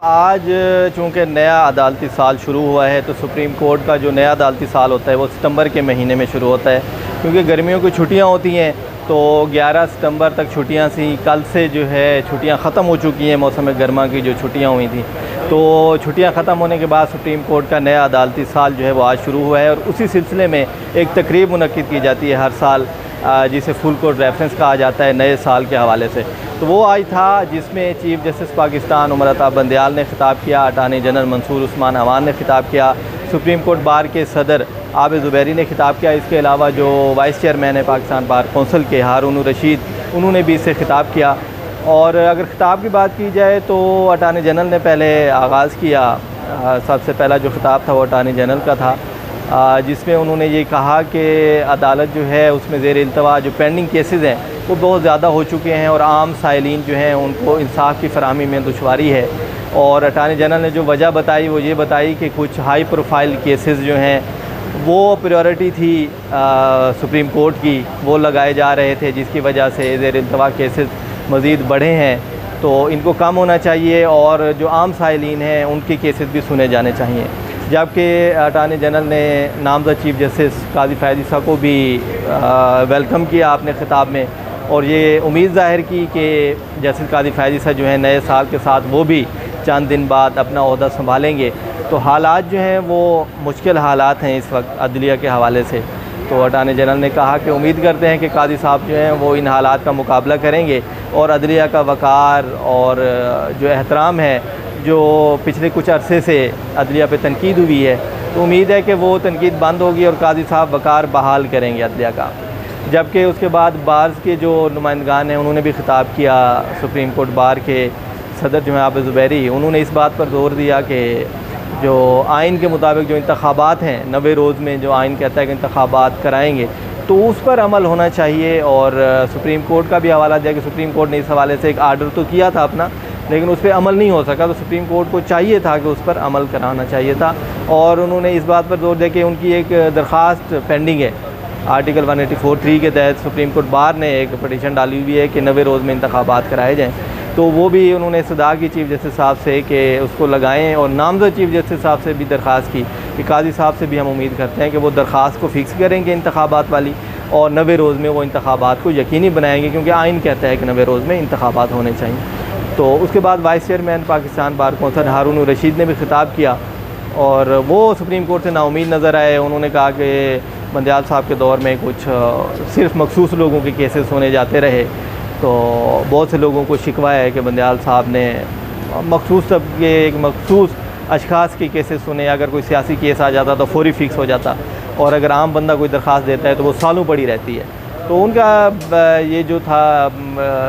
आज चूँकि नया अदालती साल शुरू हुआ है तो सुप्रीम कोर्ट का जो नया अदालती साल होता है वो सितंबर के महीने में शुरू होता है, क्योंकि गर्मियों की छुट्टियां होती हैं। तो 11 सितंबर तक छुट्टियां थी, कल से जो है छुट्टियां ख़त्म हो चुकी हैं। मौसम गर्मा की जो छुट्टियां हुई थी, तो छुट्टियां ख़त्म होने के बाद सुप्रीम कोर्ट का नया अदालती साल जो है वो आज शुरू हुआ है। और उसी सिलसिले में एक तकरीब मुनक्किद की जाती है हर साल, जिसे फुल कोर्ट रेफरेंस कहा जाता है नए साल के हवाले से। तो वो आज था जिसमें चीफ़ जस्टिस पाकिस्तान उमर अता बंदयाल ने ख़िताब किया, अटार्नी जनरल मंसूर उस्मान अवान ने ख़िताब किया, सुप्रीम कोर्ट बार के सदर आबिद ज़ुबैरी ने ख़िताब किया। इसके अलावा जो वाइस चेयरमैन है पाकिस्तान बार कौंसिल के हारून रशीद, उन्होंने भी इससे ख़िताब किया। और अगर ख़िताब की बात की जाए तो अटार्नी जनरल ने पहले आगाज़ किया। सबसे पहला जो ख़िताब था वो अटार्नी जनरल का था, जिसमें उन्होंने ये कहा कि अदालत जो है उसमें ज़ेर इल्तवा जो पेंडिंग केसेस हैं वो बहुत ज़्यादा हो चुके हैं और आम साइलिन जो हैं उनको इंसाफ की फराहमी में दुश्वारी है। और अटार्नी जनरल ने जो वजह बताई वो ये बताई कि कुछ हाई प्रोफाइल केसेस जो हैं वो प्रायोरिटी थी सुप्रीम कोर्ट की, वो लगाए जा रहे थे, जिसकी वजह से ज़ेर इल्तवा केसेस मज़ीद बढ़े हैं। तो इनको कम होना चाहिए और जो आम साइलिन हैं उनके केसेस भी सुने जाने चाहिए। जबकि अटार्नी जनरल ने नामज़द चीफ़ जस्टिस काजी फ़ैज़ ईसा को भी वेलकम किया अपने ख़िताब में, और ये उम्मीद ज़ाहिर की कि जस्टिस काजी फ़ैज़ ईसा जो है नए साल के साथ वो भी चंद दिन बाद अपना ओहदा संभालेंगे। तो हालात जो हैं वो मुश्किल हालात हैं इस वक्त अदलिया के हवाले से। तो अटार्नी जनरल ने कहा कि उम्मीद करते हैं कि काजी साहब जो हैं वो इन हालात का मुकाबला करेंगे और अदलिया का वक़ार और जो एहतराम है जो पिछले कुछ अरसे से अदलिया पे तनकीद हुई है, तो उम्मीद है कि वो तनकीद बंद होगी और काजी साहब वक़ार बहाल करेंगे अदलिया का। जबकि उसके बाद बार्स के जो नुमाइंदगान हैं उन्होंने भी ख़िताब किया। सुप्रीम कोर्ट बार के सदर जो हैं आबिद ज़ुबैरी, उन्होंने इस बात पर ज़ोर दिया कि जो आइन के मुताबिक जो इंतखाबात हैं 90 रोज़ में जो आइन कहता है कि इंतखाबात कराएँगे, तो उस पर अमल होना चाहिए। और सुप्रीम कोर्ट का भी हवाला दिया कि सुप्रीम कोर्ट ने इस हवाले से एक आर्डर तो किया था अपना, लेकिन उस पर अमल नहीं हो सका। तो सुप्रीम कोर्ट को चाहिए था कि उस पर अमल कराना चाहिए था। और उन्होंने इस बात पर जोर दिया कि उनकी एक दरख्वास्त पेंडिंग है, आर्टिकल 184(3) के तहत सुप्रीम कोर्ट बार ने एक पटिशन डाली हुई है कि 90 रोज़ में इंतखाबात कराए जाएँ। तो वो भी उन्होंने सदा की चीफ़ जस्टिस साहब से कि उसको लगाएँ, और नामज़द चीफ़ जस्टिस साहब से भी दरख्वास्त की कि काजी साहब से भी हम उम्मीद करते हैं कि वो दरख्वास्त को फ़िक्स करेंगे इंतखाबात वाली, और 90 रोज़ में वो इंतखाबात को यकीनी बनाएंगे, क्योंकि आइन कहता है कि 90 रोज़ में इंतखाबात होने चाहिए। तो उसके बाद vice chairman Pakistan bar council Haroon Rashid ने भी ख़िताब किया, और वो सुप्रीम कोर्ट से नाउमीद नज़र आए। उन्होंने कहा कि बंदयाल साहब के दौर में कुछ सिर्फ मखसूस लोगों के केसेस सुने जाते रहे। तो बहुत से लोगों को शिकवा है कि बंदयाल साहब ने मखसूस सबके एक मखसूस अशखास के केसेस सुने। अगर कोई सियासी केस आ जाता तो फौरी फ़िक्स हो जाता, और अगर आम बंदा कोई दरख्वास्त देता है तो वो सालों पड़ी रहती है। तो उनका ये जो था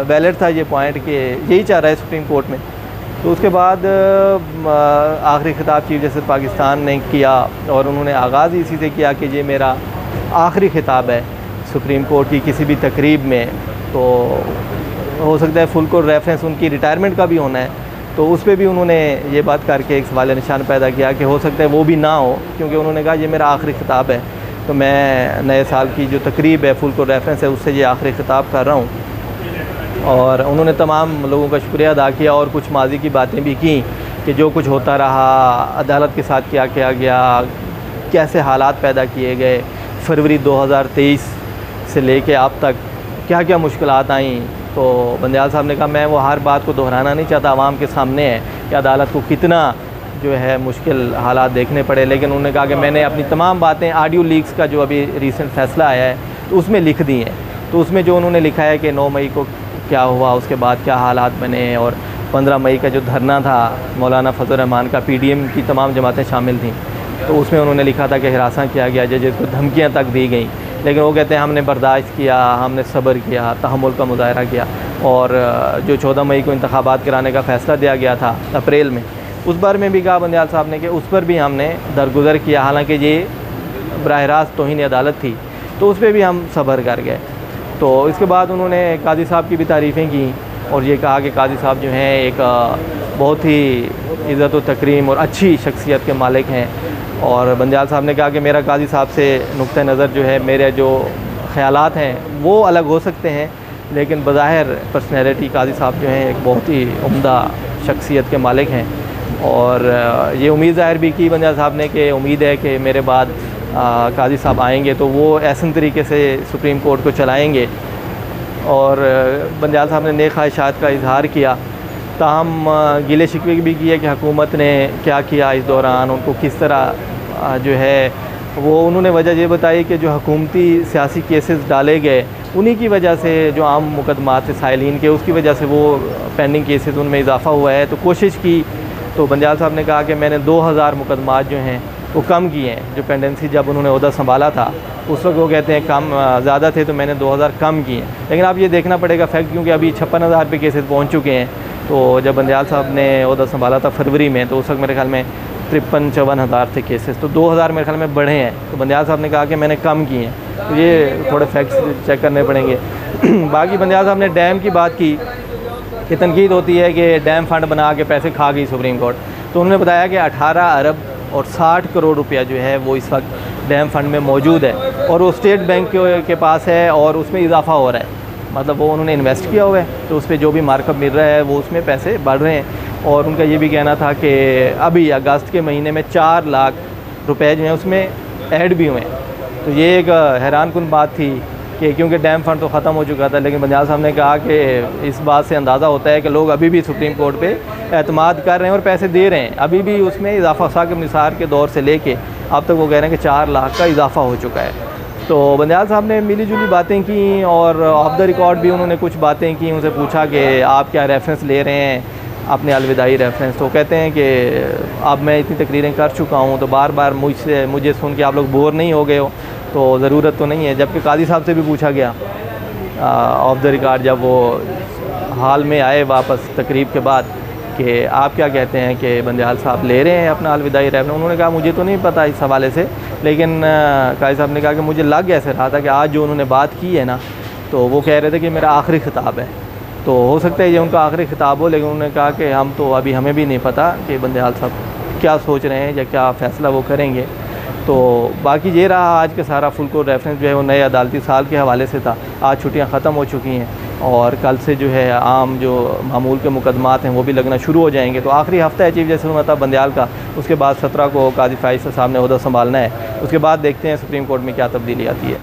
वैलिड था ये पॉइंट कि यही चाह रहा है सुप्रीम कोर्ट में। तो उसके बाद आखिरी ख़िताब चीफ़ जस्टिस पाकिस्तान ने किया, और उन्होंने आगाज़ इसी से किया कि ये मेरा आखिरी ख़िताब है सुप्रीम कोर्ट की किसी भी तकरीब में। तो हो सकता है फुल कोर्ट रेफरेंस उनकी रिटायरमेंट का भी होना है, तो उस पर भी उन्होंने ये बात करके एक सवाल निशान पैदा किया कि हो सकता है वो भी ना हो, क्योंकि उन्होंने कहा ये मेरा आखिरी ख़िताब है। तो मैं नए साल की जो तकरीब है फुल कोर्ट रेफरेंस है उससे ये आखिरी ख़िताब कर रहा हूँ। और उन्होंने तमाम लोगों का शुक्रिया अदा किया और कुछ माजी की बातें भी की कि जो कुछ होता रहा अदालत के साथ क्या किया गया, कैसे हालात पैदा किए गए, फरवरी 2023 से लेके अब तक क्या क्या मुश्किलात आईं। तो बंदयाल साहब ने कहा मैं वो हर बात को दोहराना नहीं चाहता, आवाम के सामने है कि अदालत को कितना जो है मुश्किल हालात देखने पड़े। लेकिन उन्होंने कहा कि मैंने अपनी तमाम बातें ऑडियो लीक्स का जो अभी रीसेंट फ़ैसला आया है तो उसमें लिख दी हैं। तो उसमें जो उन्होंने लिखा है कि 9 मई को क्या हुआ, उसके बाद क्या हालात बने, और 15 मई का जो धरना था मौलाना फजल रहमान का, PDM की तमाम जमातें शामिल थीं, तो उसमें उन्होंने लिखा था कि हिरासा किया गया, जजेस को धमकियाँ तक दी गई। लेकिन वो कहते हैं हमने बर्दाश्त किया, हमने सब्र किया, तहम्मुल का मुज़ाहरा किया। और जो 14 मई को इंतखाबात कराने का फ़ैसला दिया गया था अप्रैल में, उस बार में भी कहा बंदयाल साहब ने कि उस पर भी हमने दरगुज़र किया, हालांकि ये बराह रास्त तौहीन अदालत थी, तो उस पर भी हम सब्र कर गए। तो इसके बाद उन्होंने काजी साहब की भी तारीफ़ें की और ये कहा कि काजी साहब जो हैं एक बहुत ही इज़्ज़त व तकरीम और अच्छी शख्सियत के मालिक हैं। और बंदयाल साहब ने कहा कि मेरा काजी साहब से नुक्ता नज़र जो है, मेरे जो ख़यालात हैं वो अलग हो सकते हैं, लेकिन बज़ाहिर पर्सनैलिटी काजी साहब जो हैं एक बहुत ही उम्दा शख्सियत के मालिक हैं। और ये उम्मीद ज़ाहिर भी की बंजाल साहब ने कि उम्मीद है कि मेरे बाद काजी साहब आएंगे तो वो ऐसे तरीके से सुप्रीम कोर्ट को चलाएंगे। और बंजाल साहब ने नेक ख्वाहिशात का इजहार किया, ताहम गिले शिकवे भी किए कि हुकूमत ने क्या किया इस दौरान, उनको किस तरह जो है वो उन्होंने वजह ये बताई कि जो हुकूमती सियासी केसेस डाले गए उन्हीं की वजह से जो आम मुकदमात थे साइलिन के, उसकी वजह से वो पेंडिंग केसेस उनमें इजाफ़ा हुआ है। तो कोशिश की तो बंजाल साहब ने कहा कि मैंने 2000 मुकदमात जो हैं वो कम किए हैं। जो पेंडेंसी जब उन्होंने ओहदा संभाला था उस वक्त वो कहते हैं कम ज़्यादा थे तो मैंने 2000 कम किए हैं। लेकिन आप ये देखना पड़ेगा फैक्ट, क्योंकि अभी 56,000 पे केसेस पहुँच चुके हैं। तो जब बंजाल साहब ने ओहदा संभाला था फरवरी में तो उस वक्त मेरे ख्याल में 53-54 हज़ार थे केसेस, तो 2000 मेरे ख्याल में बढ़े हैं। तो बंजाल साहब ने कहा कि मैंने कम किए हैं। तो ये थोड़े फैक्ट्स चेक करने पड़ेंगे। बाकी बंजाल साहब ने डैम की बात की कि तनकीद होती है कि डैम फंड बना के पैसे खा गई सुप्रीम कोर्ट। तो उन्होंने बताया कि 18 अरब और 60 करोड़ रुपया जो है वो इस वक्त डैम फंड में मौजूद है और वो स्टेट बैंक के पास है और उसमें इजाफा हो रहा है। मतलब वो उन्होंने इन्वेस्ट किया हुआ है तो उस पर जो भी मार्कअप मिल रहा है वो उसमें पैसे बढ़ रहे हैं। और उनका ये भी कहना था कि अभी अगस्त के महीने में 4 लाख रुपए जो हैं उसमें ऐड भी हुए हैं। तो ये एक हैरान कुन बात थी कि क्योंकि डैम फंड तो ख़त्म हो चुका था, लेकिन बंजाल साहब ने कहा कि इस बात से अंदाज़ा होता है कि लोग अभी भी सुप्रीम कोर्ट पे एतमाद कर रहे हैं और पैसे दे रहे हैं। अभी भी उसमें इजाफा साकिब निसार के दौर से लेके अब तक वो कह रहे हैं कि 4 लाख का इजाफा हो चुका है। तो बंजाल साहब ने मिली जुली बातें की और ऑफ द रिकॉर्ड भी उन्होंने कुछ बातें की। उनसे पूछा कि आप क्या रेफरेंस ले रहे हैं अपने अलविदाई रेफरेंस। तो कहते हैं कि अब मैं इतनी तकरीरें कर चुका हूँ तो बार बार मुझे सुन के आप लोग बोर नहीं हो गए हो, तो ज़रूरत तो नहीं है। जबकि काजी साहब से भी पूछा गया ऑफ द रिकॉर्ड जब वो हाल में आए वापस तकरीब के बाद कि आप क्या कहते हैं कि बंजाल साहब ले रहे हैं अपना अलविदाई रेफरेंस। उन्होंने कहा मुझे तो नहीं पता इस हवाले से, लेकिन काजी साहब ने कहा कि मुझे लग ऐसे रहा था कि आज जो उन्होंने बात की है ना तो वो कह रहे थे कि मेरा आखिरी खिताब है। तो हो सकता है ये उनका आखिरी खिताब हो, लेकिन उन्होंने कहा कि हम तो अभी हमें भी नहीं पता कि बंजाल साहब क्या सोच रहे हैं या क्या फ़ैसला वो करेंगे। तो बाकी ये रहा आज का सारा फुल कोर्ट रेफरेंस जो है वो नए अदालती साल के हवाले से था। आज छुट्टियां ख़त्म हो चुकी हैं और कल से जो है आम जो मामूल के मुकदमात हैं वो भी लगना शुरू हो जाएंगे। तो आखिरी हफ्ता है चीफ जस्टिस मता बंदयाल का, उसके बाद 17 को काजी फाइज साहब ने ओहदा संभालना है। उसके बाद देखते हैं सुप्रीम कोर्ट में क्या तब्दीली आती है।